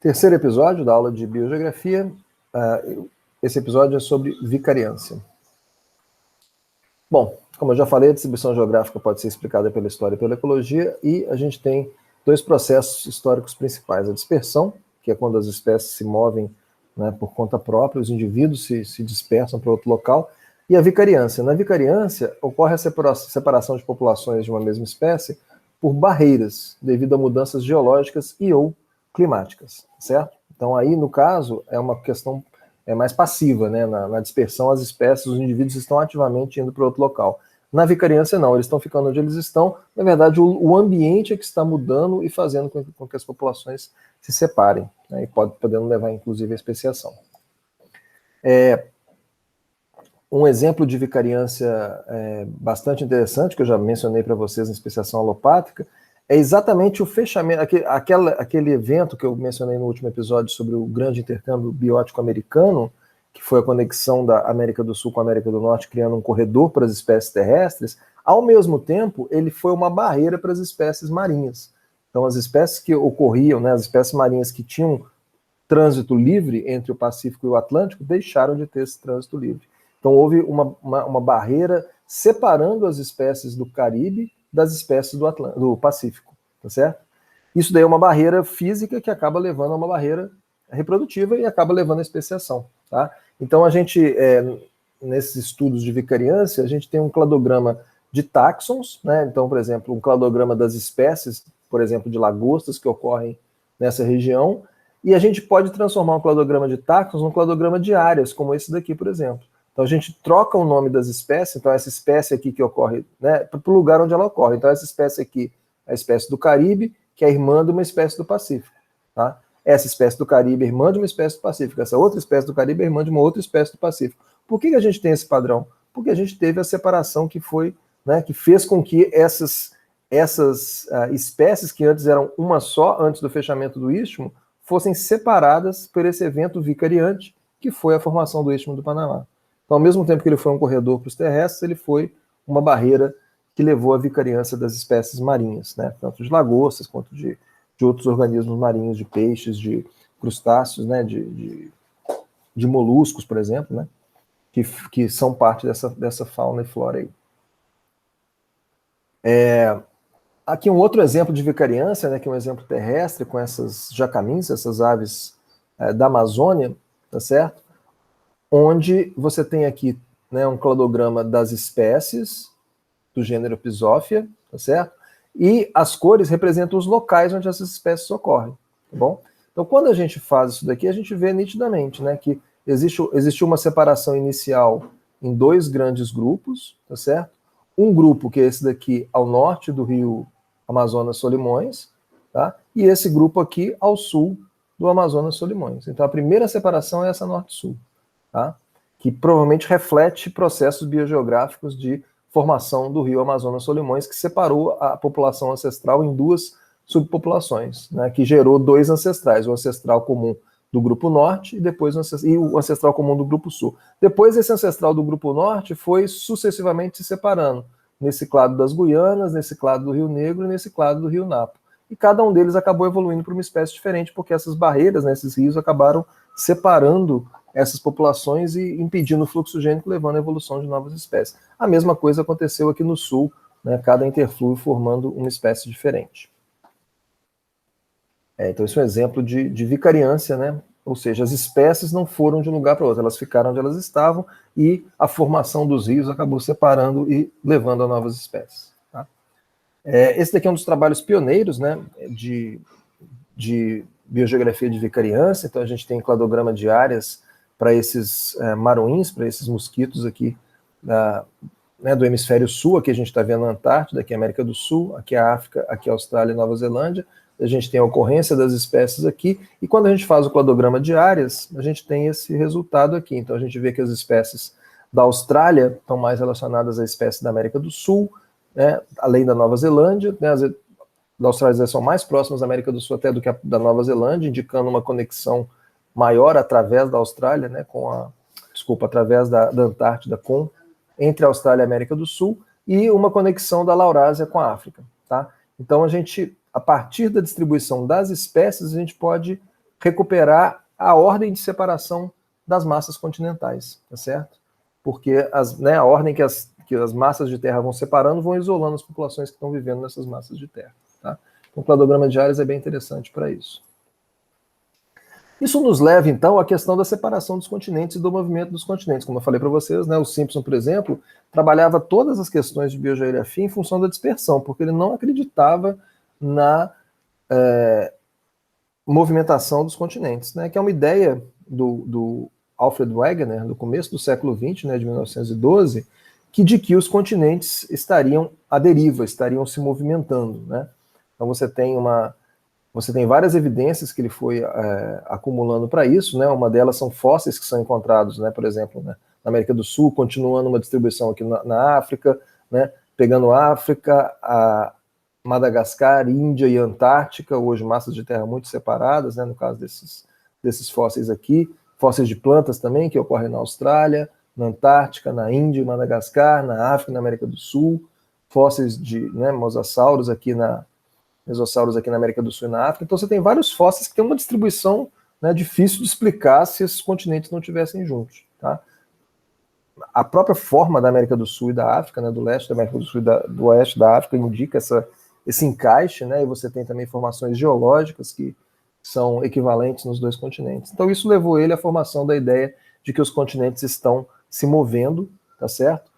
Terceiro episódio da aula de biogeografia. Esse episódio é sobre vicariância. Bom, como eu já falei, a distribuição geográfica pode ser explicada pela história e pela ecologia, e a gente tem dois processos históricos principais. A dispersão, que é quando as espécies se movem, né, por conta própria, os indivíduos se dispersam para outro local, e a vicariância. Na vicariância, ocorre a separação de populações de uma mesma espécie por barreiras, devido a mudanças geológicas e ou climáticas, certo? Então aí, no caso, é uma questão mais passiva, né? Na dispersão, as espécies, os indivíduos estão ativamente indo para outro local. Na vicariância, não, eles estão ficando onde eles estão. Na verdade, o ambiente é que está mudando e fazendo com que as populações se separem, né? E podendo levar, inclusive, à especiação. Um exemplo de vicariância bastante interessante, que eu já mencionei para vocês na especiação alopátrica, é exatamente o fechamento, aquele evento que eu mencionei no último episódio sobre o grande intercâmbio biótico americano, que foi a conexão da América do Sul com a América do Norte, criando um corredor para as espécies terrestres. Ao mesmo tempo, ele foi uma barreira para as espécies marinhas. Então, as espécies que ocorriam, né, as espécies marinhas que tinham trânsito livre entre o Pacífico e o Atlântico, deixaram de ter esse trânsito livre. Então, houve uma barreira separando as espécies do Caribe das espécies do Pacífico, tá certo? Isso daí é uma barreira física que acaba levando a uma barreira reprodutiva e acaba levando à especiação, tá? Então, a gente, nesses estudos de vicariância, a gente tem um cladograma de táxons, né? Então, por exemplo, um cladograma das espécies, por exemplo, de lagostas que ocorrem nessa região, e a gente pode transformar um cladograma de táxons num cladograma de áreas, como esse daqui, por exemplo. Então a gente troca o nome das espécies, então essa espécie aqui que ocorre, né, para o lugar onde ela ocorre. Então essa espécie aqui é a espécie do Caribe, que é irmã de uma espécie do Pacífico. Tá? Essa espécie do Caribe é irmã de uma espécie do Pacífico. Essa outra espécie do Caribe é irmã de uma outra espécie do Pacífico. Por que a gente tem esse padrão? Porque a gente teve a separação que foi, né, que fez com que essas espécies que antes eram uma só, antes do fechamento do istmo, fossem separadas por esse evento vicariante, que foi a formação do Istmo do Panamá. Então, ao mesmo tempo que ele foi um corredor para os terrestres, ele foi uma barreira que levou à vicariância das espécies marinhas, né? Tanto de lagostas quanto de outros organismos marinhos, de peixes, de crustáceos, né? de moluscos, por exemplo, né? Que são parte dessa fauna e flora aí. Aqui um outro exemplo de vicariância, né, que é um exemplo terrestre, com essas jacamins, essas aves da Amazônia, tá certo? Onde você tem aqui, né, um cladograma das espécies do gênero Pisófia, tá certo? E as cores representam os locais onde essas espécies ocorrem, tá bom? Então, quando a gente faz isso daqui, a gente vê nitidamente, né, que existe uma separação inicial em dois grandes grupos, tá certo? Um grupo, que é esse daqui, ao norte do rio Amazonas Solimões, tá? E esse grupo aqui ao sul do Amazonas Solimões. Então, a primeira separação é essa norte-sul, tá? Que provavelmente reflete processos biogeográficos de formação do rio Amazonas Solimões, que separou a população ancestral em duas subpopulações, né? Que gerou dois ancestrais, o ancestral comum do grupo norte e o ancestral comum do grupo sul. Depois, esse ancestral do grupo norte foi sucessivamente se separando, nesse clado das Guianas, nesse clado do Rio Negro e nesse clado do Rio Napo. E cada um deles acabou evoluindo para uma espécie diferente, porque essas barreiras, né, esses rios, acabaram separando essas populações e impedindo o fluxo gênico, levando à evolução de novas espécies. A mesma coisa aconteceu aqui no sul, né, cada interflúvio formando uma espécie diferente. Então, isso é um exemplo de vicariância, né? Ou seja, as espécies não foram de um lugar para outro, elas ficaram onde elas estavam e a formação dos rios acabou separando e levando a novas espécies. Tá? Esse daqui é um dos trabalhos pioneiros, né, de biogeografia de vicariância. Então, a gente tem cladograma de áreas para esses maruins, para esses mosquitos aqui né, do hemisfério sul. Aqui a gente está vendo a Antártida, aqui a América do Sul, aqui a África, aqui a Austrália e Nova Zelândia. A gente tem a ocorrência das espécies aqui, e quando a gente faz o cladograma de áreas, a gente tem esse resultado aqui. Então a gente vê que as espécies da Austrália estão mais relacionadas à espécie da América do Sul, né, além da Nova Zelândia, né, as da Austrália são mais próximas da América do Sul até do que a da Nova Zelândia, indicando uma conexão maior através da Austrália, né, através da Antártida entre a Austrália e a América do Sul, e uma conexão da Laurásia com a África, tá? Então a partir da distribuição das espécies, a gente pode recuperar a ordem de separação das massas continentais, tá certo? Porque a ordem que as massas de terra vão separando vão isolando as populações que estão vivendo nessas massas de terra. Tá? Então, o cladograma de Jarias é bem interessante para isso. Isso nos leva, então, à questão da separação dos continentes e do movimento dos continentes. Como eu falei para vocês, né, o Simpson, por exemplo, trabalhava todas as questões de biogeografia em função da dispersão, porque ele não acreditava na movimentação dos continentes, né, que é uma ideia do Alfred Wegener, no começo do século XX, né, de 1912, de que os continentes estariam à deriva, estariam se movimentando. Né? Então você tem várias evidências que ele foi acumulando para isso, né? Uma delas são fósseis que são encontrados, né? Por exemplo, né, na América do Sul, continuando uma distribuição aqui na África, né? Pegando África, a Madagascar, Índia e Antártica, hoje massas de terra muito separadas, né? No caso desses fósseis aqui, fósseis de plantas também, que ocorrem na Austrália, na Antártica, na Índia, Madagascar, na África, na América do Sul, fósseis de mosassauros mesossauros aqui na América do Sul e na África. Então você tem vários fósseis que têm uma distribuição, né, difícil de explicar se esses continentes não estivessem juntos. Tá? A própria forma da América do Sul e da África, né, do leste da América do Sul e do oeste da África, indica esse encaixe, né, e você tem também formações geológicas que são equivalentes nos dois continentes. Então isso levou ele à formação da ideia de que os continentes estão se movendo, tá certo?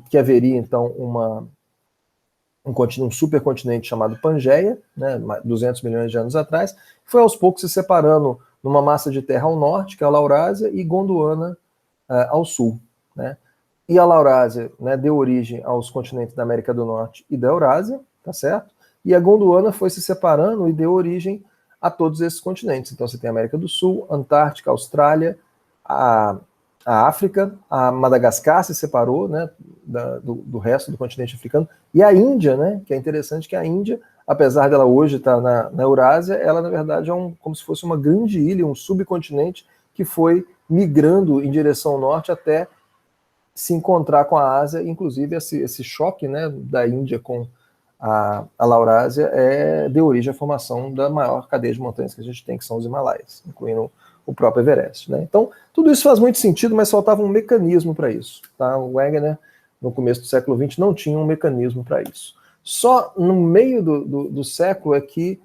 Que haveria, então, um supercontinente chamado Pangeia, né, 200 milhões de anos atrás, foi aos poucos se separando numa massa de terra ao norte, que é a Laurásia, e Gondwana ao sul. Né? E a Laurásia, né, deu origem aos continentes da América do Norte e da Eurásia, tá certo? E a Gondwana foi se separando e deu origem a todos esses continentes. Então você tem a América do Sul, Antártica, Austrália, a África, a Madagascar se separou, né, do resto do continente africano, e a Índia, né, que é interessante que a Índia, apesar dela hoje estar na Eurásia, ela na verdade é como se fosse uma grande ilha, um subcontinente que foi migrando em direção ao norte até se encontrar com a Ásia. Inclusive esse choque, né, da Índia com a Laurásia deu origem à formação da maior cadeia de montanhas que a gente tem, que são os Himalaias, incluindo o próprio Everest. Né? Então, tudo isso faz muito sentido, mas faltava um mecanismo para isso. Tá? O Wegener, no começo do século XX, não tinha um mecanismo para isso. Só no meio do século é que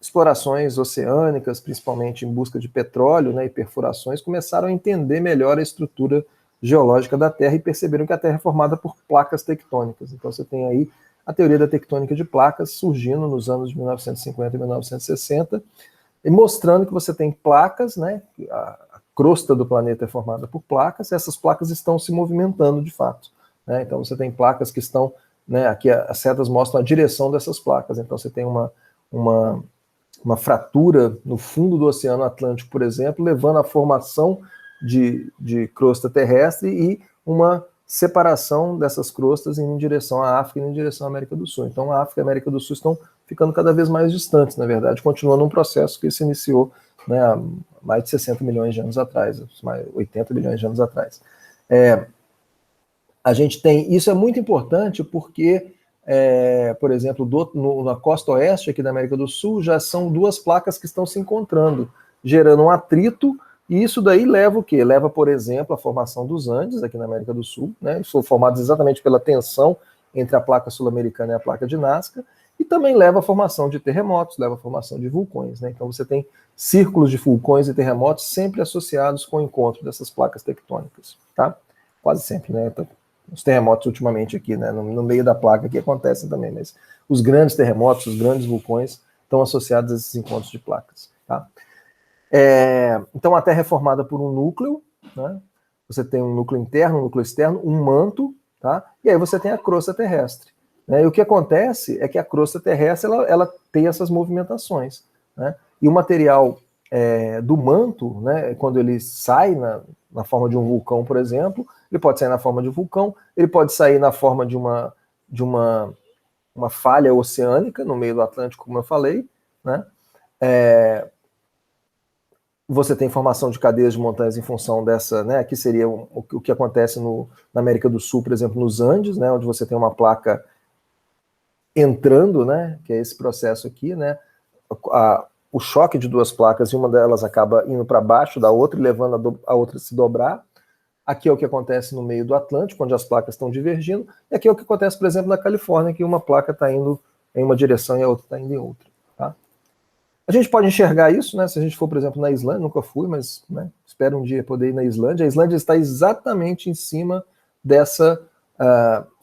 explorações oceânicas, principalmente em busca de petróleo, né, e perfurações, começaram a entender melhor a estrutura geológica da Terra e perceberam que a Terra é formada por placas tectônicas. Então você tem aí a teoria da tectônica de placas surgindo nos anos de 1950 e 1960, e mostrando que você tem placas, né, a crosta do planeta é formada por placas, e essas placas estão se movimentando de fato. Né? Então você tem placas que estão, né, aqui as setas mostram a direção dessas placas, então você tem uma fratura no fundo do Oceano Atlântico, por exemplo, levando à formação de crosta terrestre e uma separação dessas crostas em direção à África e em direção à América do Sul. Então a África e a América do Sul estão ficando cada vez mais distantes, na verdade, continuando um processo que se iniciou, né, há mais de 60 milhões de anos atrás, mais 80 milhões de anos atrás. A gente tem, isso é muito importante porque, por exemplo, na costa oeste aqui da América do Sul, já são duas placas que estão se encontrando, gerando um atrito, e isso daí leva o quê? Leva, por exemplo, a formação dos Andes aqui na América do Sul, né? Eles foram formados exatamente pela tensão entre a placa sul-americana e a placa de Nazca, e também leva à formação de terremotos, leva à formação de vulcões. Né? Então você tem círculos de vulcões e terremotos sempre associados com o encontro dessas placas tectônicas. Tá? Quase sempre, né? Os terremotos ultimamente aqui, né? No meio da placa aqui acontecem também, mas os grandes terremotos, os grandes vulcões estão associados a esses encontros de placas. Tá? Então a Terra é formada por um núcleo, né? Você tem um núcleo interno, um núcleo externo, um manto, tá? E aí você tem a crosta terrestre. Né? E o que acontece é que a crosta terrestre ela tem essas movimentações. Né? E o material do manto, né, quando ele sai na forma de um vulcão, por exemplo, ele pode sair na forma de um vulcão, ele pode sair na forma de uma falha oceânica no meio do Atlântico, como eu falei. Né? Você tem formação de cadeias de montanhas em função dessa, né, aqui seria o que acontece na América do Sul, por exemplo, nos Andes, né, onde você tem uma placa entrando, né, que é esse processo aqui, né, o choque de duas placas e uma delas acaba indo para baixo da outra e levando a outra a se dobrar. Aqui é o que acontece no meio do Atlântico, onde as placas estão divergindo, e aqui é o que acontece, por exemplo, na Califórnia, que uma placa está indo em uma direção e a outra está indo em outra. Tá? A gente pode enxergar isso, né? Se a gente for, por exemplo, na Islândia, nunca fui, mas né, espero um dia poder ir na Islândia. A Islândia está exatamente em cima dessa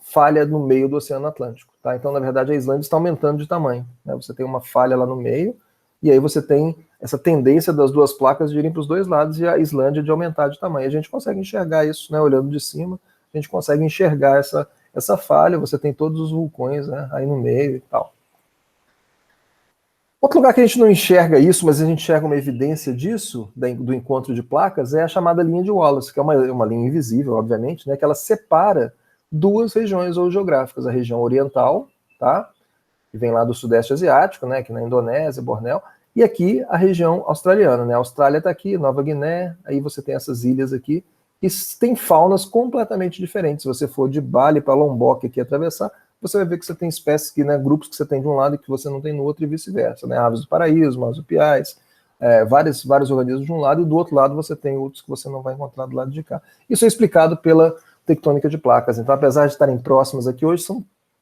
falha no meio do Oceano Atlântico. Tá? Então, na verdade, a Islândia está aumentando de tamanho. Né? Você tem uma falha lá no meio, e aí você tem essa tendência das duas placas de irem para os dois lados e a Islândia de aumentar de tamanho. A gente consegue enxergar isso, né, olhando de cima, a gente consegue enxergar essa falha, você tem todos os vulcões, né, aí no meio e tal. Outro lugar que a gente não enxerga isso, mas a gente enxerga uma evidência disso, do encontro de placas, é a chamada linha de Wallace, que é uma linha invisível, obviamente, né, que ela separa duas regiões geográficas, a região oriental, tá, que vem lá do Sudeste Asiático, né, aqui na Indonésia, Bornéu, e aqui a região australiana, né, a Austrália está aqui, Nova Guiné, aí você tem essas ilhas aqui, que têm faunas completamente diferentes. Se você for de Bali para Lombok aqui atravessar, você vai ver que você tem espécies que, né, grupos que você tem de um lado e que você não tem no outro e vice-versa, né, aves do paraíso, marsupiais, vários organismos de um lado, e do outro lado você tem outros que você não vai encontrar do lado de cá. Isso é explicado pela tectônica de placas. Então, apesar de estarem próximas aqui hoje,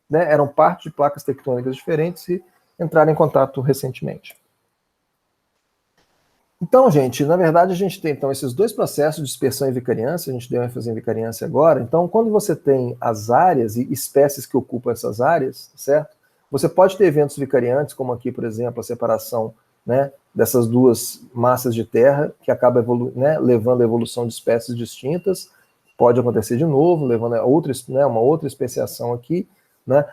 eram parte de placas tectônicas diferentes e entraram em contato recentemente. Então, gente, na verdade a gente tem então esses dois processos de dispersão e vicariância, a gente deu ênfase em vicariância agora. Então, quando você tem as áreas e espécies que ocupam essas áreas, certo? Você pode ter eventos vicariantes, como aqui, por exemplo, a separação, né, dessas duas massas de terra, que acaba levando a evolução de espécies distintas. Pode acontecer de novo, levando a uma outra especiação aqui, né?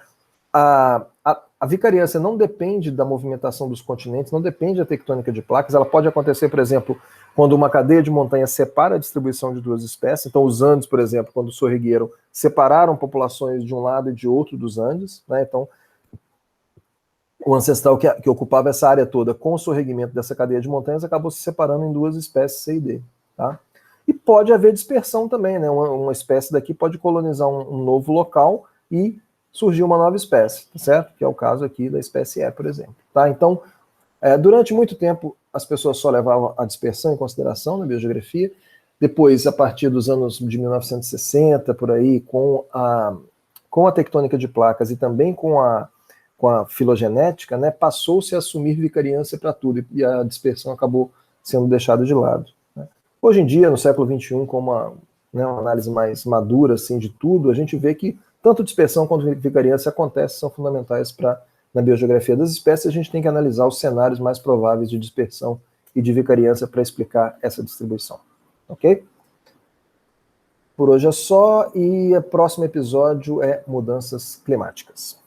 A vicariância não depende da movimentação dos continentes, não depende da tectônica de placas. Ela pode acontecer, por exemplo, quando uma cadeia de montanhas separa a distribuição de duas espécies. Então, os Andes, por exemplo, quando sorrigueram, separaram populações de um lado e de outro dos Andes. Né? Então, o ancestral que ocupava essa área toda com o sorriguimento dessa cadeia de montanhas acabou se separando em duas espécies C e D. Tá? E pode haver dispersão também. Né? Uma espécie daqui pode colonizar um novo local e surgiu uma nova espécie, certo? Que é o caso aqui da espécie E, por exemplo. Tá? Então, durante muito tempo, as pessoas só levavam a dispersão em consideração na biogeografia. Depois, a partir dos anos de 1960, por aí, com a tectônica de placas e também com a filogenética, né, passou-se a assumir vicariância para tudo, e a dispersão acabou sendo deixada de lado. Né? Hoje em dia, no século XXI, com uma análise mais madura assim, de tudo, a gente vê que tanto dispersão quanto vicariância acontecem, são fundamentais na biogeografia das espécies. A gente tem que analisar os cenários mais prováveis de dispersão e de vicariância para explicar essa distribuição. Ok? Por hoje é só, e o próximo episódio é mudanças climáticas.